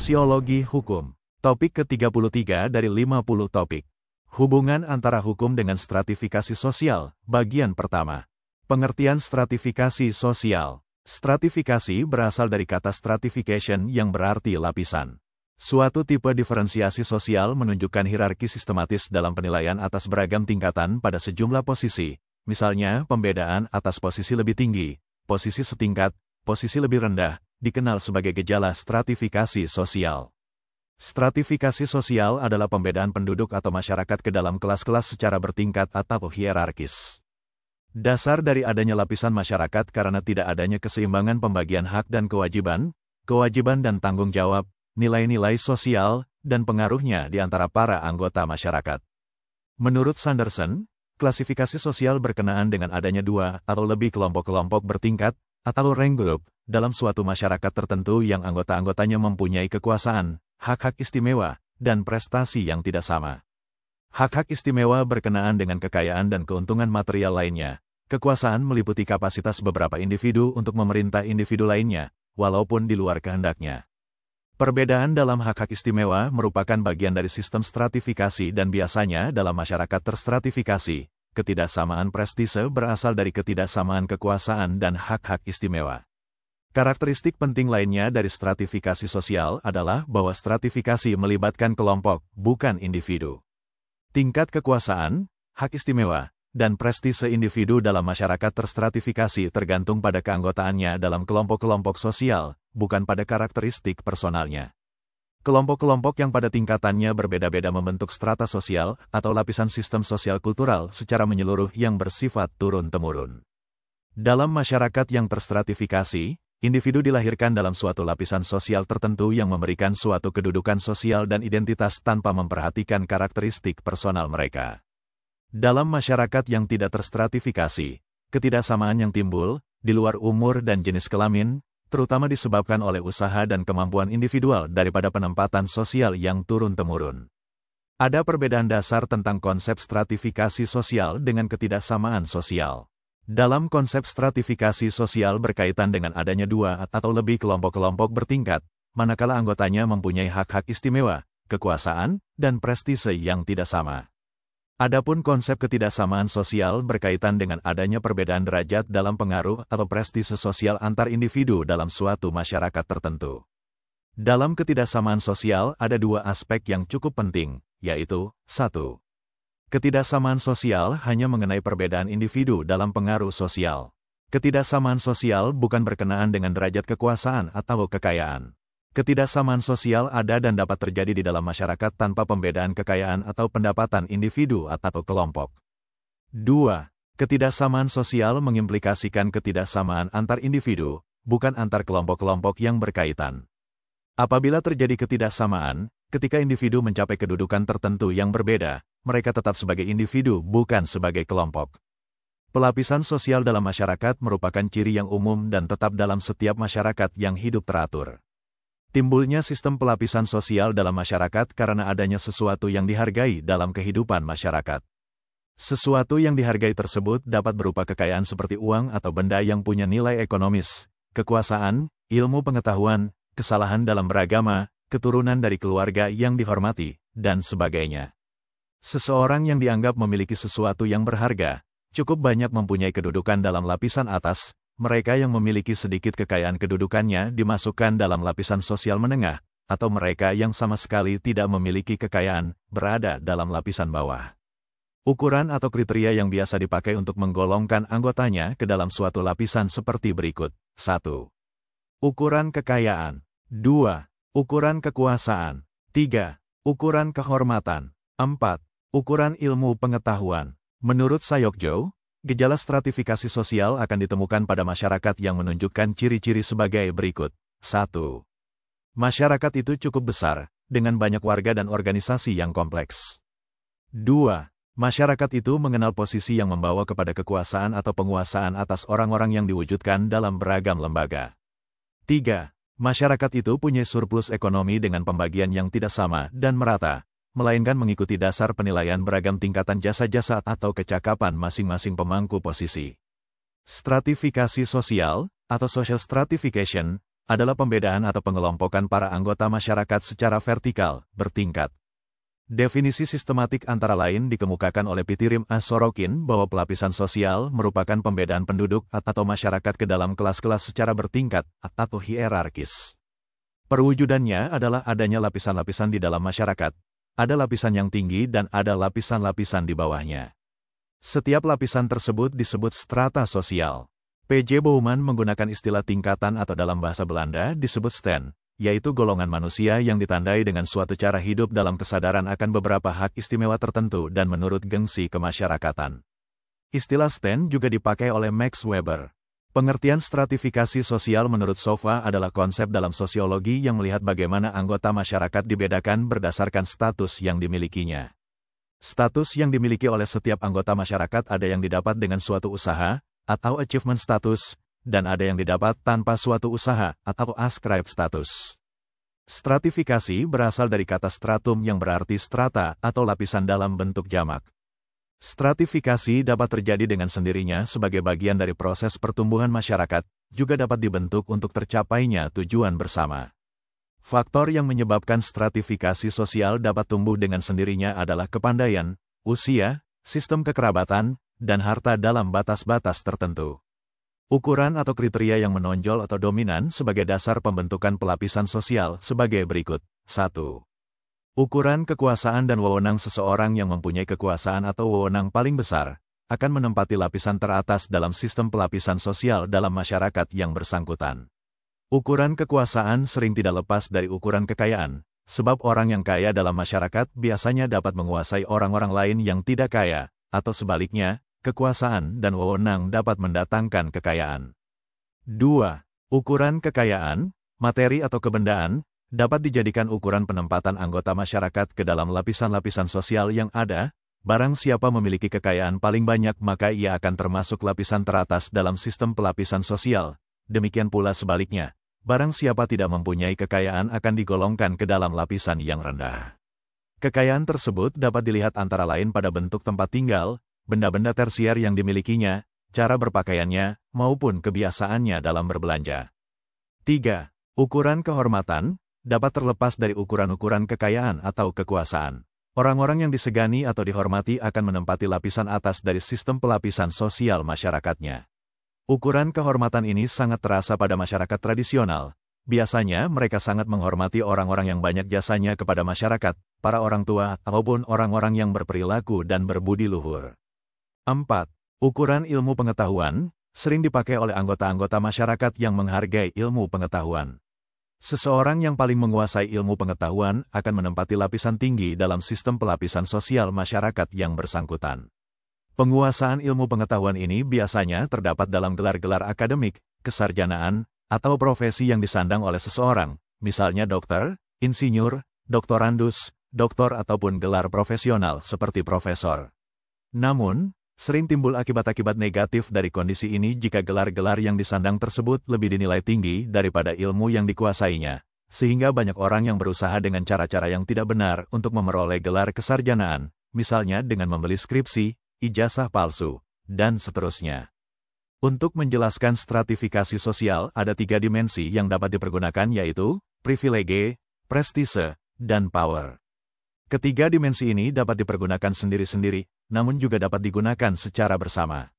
Sosiologi Hukum. Topik ke-33 dari 50 topik. Hubungan antara hukum dengan stratifikasi sosial, bagian pertama. Pengertian stratifikasi sosial. Stratifikasi berasal dari kata stratification yang berarti lapisan. Suatu tipe diferensiasi sosial menunjukkan hierarki sistematis dalam penilaian atas beragam tingkatan pada sejumlah posisi, misalnya pembedaan atas posisi lebih tinggi, posisi setingkat, posisi lebih rendah, dikenal sebagai gejala stratifikasi sosial. Stratifikasi sosial adalah pembedaan penduduk atau masyarakat ke dalam kelas-kelas secara bertingkat atau hierarkis. Dasar dari adanya lapisan masyarakat karena tidak adanya keseimbangan pembagian hak dan kewajiban dan tanggung jawab, nilai-nilai sosial, dan pengaruhnya di antara para anggota masyarakat. Menurut Sanderson, klasifikasi sosial berkenaan dengan adanya dua atau lebih kelompok-kelompok bertingkat, atau rank group, dalam suatu masyarakat tertentu yang anggota-anggotanya mempunyai kekuasaan, hak-hak istimewa, dan prestasi yang tidak sama. Hak-hak istimewa berkenaan dengan kekayaan dan keuntungan material lainnya. Kekuasaan meliputi kapasitas beberapa individu untuk memerintah individu lainnya, walaupun di luar kehendaknya. Perbedaan dalam hak-hak istimewa merupakan bagian dari sistem stratifikasi dan biasanya dalam masyarakat terstratifikasi, ketidaksamaan prestise berasal dari ketidaksamaan kekuasaan dan hak-hak istimewa. Karakteristik penting lainnya dari stratifikasi sosial adalah bahwa stratifikasi melibatkan kelompok, bukan individu. Tingkat kekuasaan, hak istimewa, dan prestise individu dalam masyarakat terstratifikasi tergantung pada keanggotaannya dalam kelompok-kelompok sosial, bukan pada karakteristik personalnya. Kelompok-kelompok yang pada tingkatannya berbeda-beda membentuk strata sosial atau lapisan sistem sosial kultural secara menyeluruh yang bersifat turun-temurun. Dalam masyarakat yang terstratifikasi, individu dilahirkan dalam suatu lapisan sosial tertentu yang memberikan suatu kedudukan sosial dan identitas tanpa memperhatikan karakteristik personal mereka. Dalam masyarakat yang tidak terstratifikasi, ketidaksamaan yang timbul, di luar umur dan jenis kelamin, terutama disebabkan oleh usaha dan kemampuan individual daripada penempatan sosial yang turun-temurun. Ada perbedaan dasar tentang konsep stratifikasi sosial dengan ketidaksamaan sosial. Dalam konsep stratifikasi sosial berkaitan dengan adanya dua atau lebih kelompok-kelompok bertingkat, manakala anggotanya mempunyai hak-hak istimewa, kekuasaan, dan prestise yang tidak sama. Adapun konsep ketidaksamaan sosial berkaitan dengan adanya perbedaan derajat dalam pengaruh atau prestise sosial antar individu dalam suatu masyarakat tertentu. Dalam ketidaksamaan sosial ada dua aspek yang cukup penting, yaitu, 1. Ketidaksamaan sosial hanya mengenai perbedaan individu dalam pengaruh sosial. Ketidaksamaan sosial bukan berkenaan dengan derajat kekuasaan atau kekayaan. Ketidaksamaan sosial ada dan dapat terjadi di dalam masyarakat tanpa pembedaan kekayaan atau pendapatan individu atau kelompok. 2. Ketidaksamaan sosial mengimplikasikan ketidaksamaan antar individu, bukan antar kelompok-kelompok yang berkaitan. Apabila terjadi ketidaksamaan, ketika individu mencapai kedudukan tertentu yang berbeda, mereka tetap sebagai individu bukan sebagai kelompok. Pelapisan sosial dalam masyarakat merupakan ciri yang umum dan tetap dalam setiap masyarakat yang hidup teratur. Timbulnya sistem pelapisan sosial dalam masyarakat karena adanya sesuatu yang dihargai dalam kehidupan masyarakat. Sesuatu yang dihargai tersebut dapat berupa kekayaan seperti uang atau benda yang punya nilai ekonomis, kekuasaan, ilmu pengetahuan, kesalahan dalam beragama, keturunan dari keluarga yang dihormati, dan sebagainya. Seseorang yang dianggap memiliki sesuatu yang berharga, cukup banyak mempunyai kedudukan dalam lapisan atas, mereka yang memiliki sedikit kekayaan kedudukannya dimasukkan dalam lapisan sosial menengah, atau mereka yang sama sekali tidak memiliki kekayaan, berada dalam lapisan bawah. Ukuran atau kriteria yang biasa dipakai untuk menggolongkan anggotanya ke dalam suatu lapisan seperti berikut. 1. Ukuran kekayaan. 2. Ukuran kekuasaan. 3. Ukuran kehormatan. 4. Ukuran ilmu pengetahuan. Menurut Sayokjo, gejala stratifikasi sosial akan ditemukan pada masyarakat yang menunjukkan ciri-ciri sebagai berikut. 1. Masyarakat itu cukup besar, dengan banyak warga dan organisasi yang kompleks. 2. Masyarakat itu mengenal posisi yang membawa kepada kekuasaan atau penguasaan atas orang-orang yang diwujudkan dalam beragam lembaga. 3. Masyarakat itu punya surplus ekonomi dengan pembagian yang tidak sama dan merata, melainkan mengikuti dasar penilaian beragam tingkatan jasa-jasa atau kecakapan masing-masing pemangku posisi. Stratifikasi sosial, atau social stratification, adalah pembedaan atau pengelompokan para anggota masyarakat secara vertikal, bertingkat. Definisi sistematik antara lain dikemukakan oleh Pitirim A. Sorokin bahwa pelapisan sosial merupakan pembedaan penduduk atau masyarakat ke dalam kelas-kelas secara bertingkat atau hierarkis. Perwujudannya adalah adanya lapisan-lapisan di dalam masyarakat, ada lapisan yang tinggi dan ada lapisan-lapisan di bawahnya. Setiap lapisan tersebut disebut strata sosial. P.J. Bouwman menggunakan istilah tingkatan atau dalam bahasa Belanda disebut stand, yaitu golongan manusia yang ditandai dengan suatu cara hidup dalam kesadaran akan beberapa hak istimewa tertentu dan menurut gengsi kemasyarakatan. Istilah stand juga dipakai oleh Max Weber. Pengertian stratifikasi sosial menurut Sofa adalah konsep dalam sosiologi yang melihat bagaimana anggota masyarakat dibedakan berdasarkan status yang dimilikinya. Status yang dimiliki oleh setiap anggota masyarakat ada yang didapat dengan suatu usaha, atau achievement status, dan ada yang didapat tanpa suatu usaha, atau ascribed status. Stratifikasi berasal dari kata stratum yang berarti strata atau lapisan dalam bentuk jamak. Stratifikasi dapat terjadi dengan sendirinya sebagai bagian dari proses pertumbuhan masyarakat, juga dapat dibentuk untuk tercapainya tujuan bersama. Faktor yang menyebabkan stratifikasi sosial dapat tumbuh dengan sendirinya adalah kepandaian, usia, sistem kekerabatan, dan harta dalam batas-batas tertentu. Ukuran atau kriteria yang menonjol atau dominan sebagai dasar pembentukan pelapisan sosial sebagai berikut. 1. Ukuran kekuasaan dan wewenang seseorang yang mempunyai kekuasaan atau wewenang paling besar, akan menempati lapisan teratas dalam sistem pelapisan sosial dalam masyarakat yang bersangkutan. Ukuran kekuasaan sering tidak lepas dari ukuran kekayaan, sebab orang yang kaya dalam masyarakat biasanya dapat menguasai orang-orang lain yang tidak kaya, atau sebaliknya, kekuasaan dan wewenang dapat mendatangkan kekayaan. 2. Ukuran kekayaan, materi atau kebendaan, dapat dijadikan ukuran penempatan anggota masyarakat ke dalam lapisan-lapisan sosial yang ada. Barang siapa memiliki kekayaan paling banyak maka ia akan termasuk lapisan teratas dalam sistem pelapisan sosial. Demikian pula sebaliknya, barang siapa tidak mempunyai kekayaan akan digolongkan ke dalam lapisan yang rendah. Kekayaan tersebut dapat dilihat antara lain pada bentuk tempat tinggal, benda-benda tersier yang dimilikinya, cara berpakaiannya, maupun kebiasaannya dalam berbelanja. 3. Ukuran kehormatan dapat terlepas dari ukuran-ukuran kekayaan atau kekuasaan. Orang-orang yang disegani atau dihormati akan menempati lapisan atas dari sistem pelapisan sosial masyarakatnya. Ukuran kehormatan ini sangat terasa pada masyarakat tradisional. Biasanya mereka sangat menghormati orang-orang yang banyak jasanya kepada masyarakat, para orang tua, ataupun orang-orang yang berperilaku dan berbudi luhur. 4. Ukuran ilmu pengetahuan, sering dipakai oleh anggota-anggota masyarakat yang menghargai ilmu pengetahuan. Seseorang yang paling menguasai ilmu pengetahuan akan menempati lapisan tinggi dalam sistem pelapisan sosial masyarakat yang bersangkutan. Penguasaan ilmu pengetahuan ini biasanya terdapat dalam gelar-gelar akademik, kesarjanaan, atau profesi yang disandang oleh seseorang, misalnya dokter, insinyur, doktorandus, doktor ataupun gelar profesional seperti profesor. Namun, sering timbul akibat-akibat negatif dari kondisi ini jika gelar-gelar yang disandang tersebut lebih dinilai tinggi daripada ilmu yang dikuasainya, sehingga banyak orang yang berusaha dengan cara-cara yang tidak benar untuk memperoleh gelar kesarjanaan, misalnya dengan membeli skripsi, ijazah palsu, dan seterusnya. Untuk menjelaskan stratifikasi sosial ada 3 dimensi yang dapat dipergunakan yaitu privilege, prestise, dan power. Ketiga dimensi ini dapat dipergunakan sendiri-sendiri, namun juga dapat digunakan secara bersama.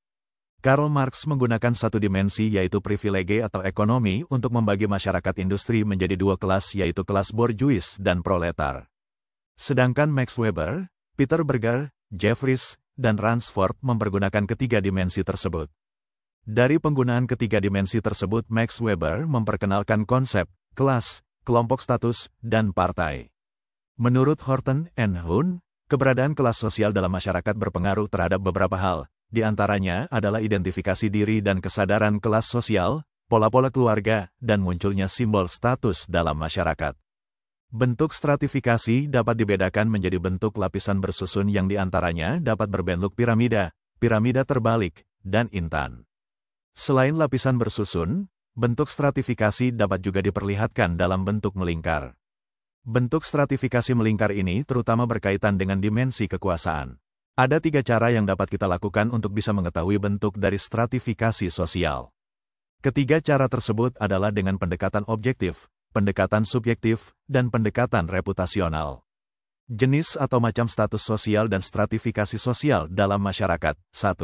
Karl Marx menggunakan satu dimensi yaitu privilege atau ekonomi untuk membagi masyarakat industri menjadi 2 kelas yaitu kelas borjuis dan proletar. Sedangkan Max Weber, Peter Berger, Jeffries, dan Ransford mempergunakan ketiga dimensi tersebut. Dari penggunaan ketiga dimensi tersebut Max Weber memperkenalkan konsep, kelas, kelompok status, dan partai. Menurut Horton and Huhn, keberadaan kelas sosial dalam masyarakat berpengaruh terhadap beberapa hal, di antaranya adalah identifikasi diri dan kesadaran kelas sosial, pola-pola keluarga, dan munculnya simbol status dalam masyarakat. Bentuk stratifikasi dapat dibedakan menjadi bentuk lapisan bersusun yang di antaranya dapat berbentuk piramida, piramida terbalik, dan intan. Selain lapisan bersusun, bentuk stratifikasi dapat juga diperlihatkan dalam bentuk melingkar. Bentuk stratifikasi melingkar ini terutama berkaitan dengan dimensi kekuasaan. Ada 3 cara yang dapat kita lakukan untuk bisa mengetahui bentuk dari stratifikasi sosial. Ketiga cara tersebut adalah dengan pendekatan objektif, pendekatan subjektif, dan pendekatan reputasional. Jenis atau macam status sosial dan stratifikasi sosial dalam masyarakat. 1.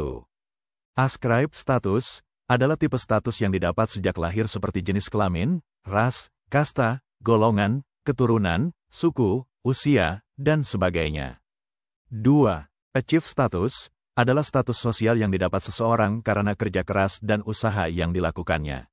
Ascribed status adalah tipe status yang didapat sejak lahir seperti jenis kelamin, ras, kasta, golongan, keturunan, suku, usia, dan sebagainya. 2. Achieved status adalah status sosial yang didapat seseorang karena kerja keras dan usaha yang dilakukannya.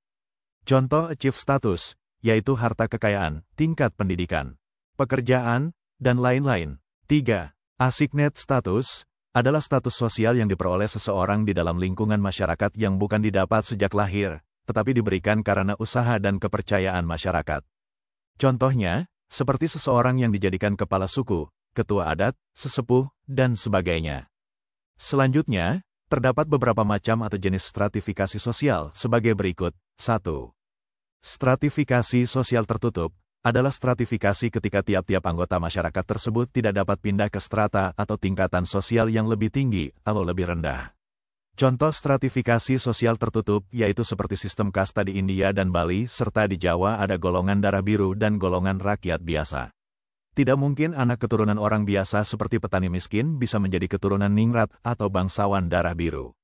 Contoh achieved status, yaitu harta kekayaan, tingkat pendidikan, pekerjaan, dan lain-lain. 3. Assigned status adalah status sosial yang diperoleh seseorang di dalam lingkungan masyarakat yang bukan didapat sejak lahir, tetapi diberikan karena usaha dan kepercayaan masyarakat. Contohnya, seperti seseorang yang dijadikan kepala suku, ketua adat, sesepuh, dan sebagainya. Selanjutnya, terdapat beberapa macam atau jenis stratifikasi sosial sebagai berikut. 1. Stratifikasi sosial tertutup adalah stratifikasi ketika tiap-tiap anggota masyarakat tersebut tidak dapat pindah ke strata atau tingkatan sosial yang lebih tinggi atau lebih rendah. Contoh stratifikasi sosial tertutup yaitu seperti sistem kasta di India dan Bali serta di Jawa ada golongan darah biru dan golongan rakyat biasa. Tidak mungkin anak keturunan orang biasa seperti petani miskin bisa menjadi keturunan ningrat atau bangsawan darah biru.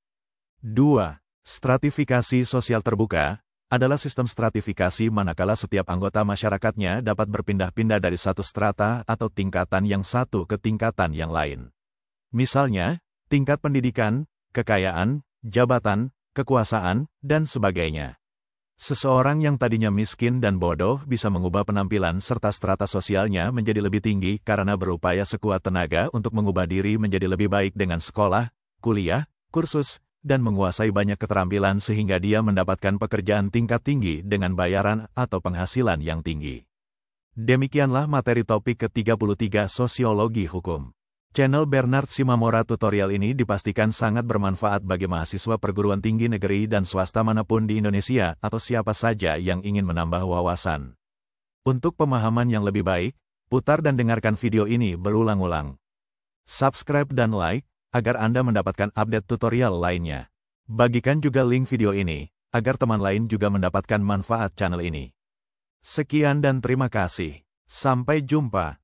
2. Stratifikasi sosial terbuka adalah sistem stratifikasi manakala setiap anggota masyarakatnya dapat berpindah-pindah dari satu strata atau tingkatan yang satu ke tingkatan yang lain. Misalnya, tingkat pendidikan, kekayaan, jabatan, kekuasaan, dan sebagainya. Seseorang yang tadinya miskin dan bodoh bisa mengubah penampilan serta strata sosialnya menjadi lebih tinggi karena berupaya sekuat tenaga untuk mengubah diri menjadi lebih baik dengan sekolah, kuliah, kursus, dan menguasai banyak keterampilan sehingga dia mendapatkan pekerjaan tingkat tinggi dengan bayaran atau penghasilan yang tinggi. Demikianlah materi topik ke-33 Sosiologi Hukum. Channel Bernard Simamora tutorial ini dipastikan sangat bermanfaat bagi mahasiswa perguruan tinggi negeri dan swasta manapun di Indonesia atau siapa saja yang ingin menambah wawasan. Untuk pemahaman yang lebih baik, putar dan dengarkan video ini berulang-ulang. Subscribe dan like, agar Anda mendapatkan update tutorial lainnya. Bagikan juga link video ini, agar teman lain juga mendapatkan manfaat channel ini. Sekian dan terima kasih. Sampai jumpa.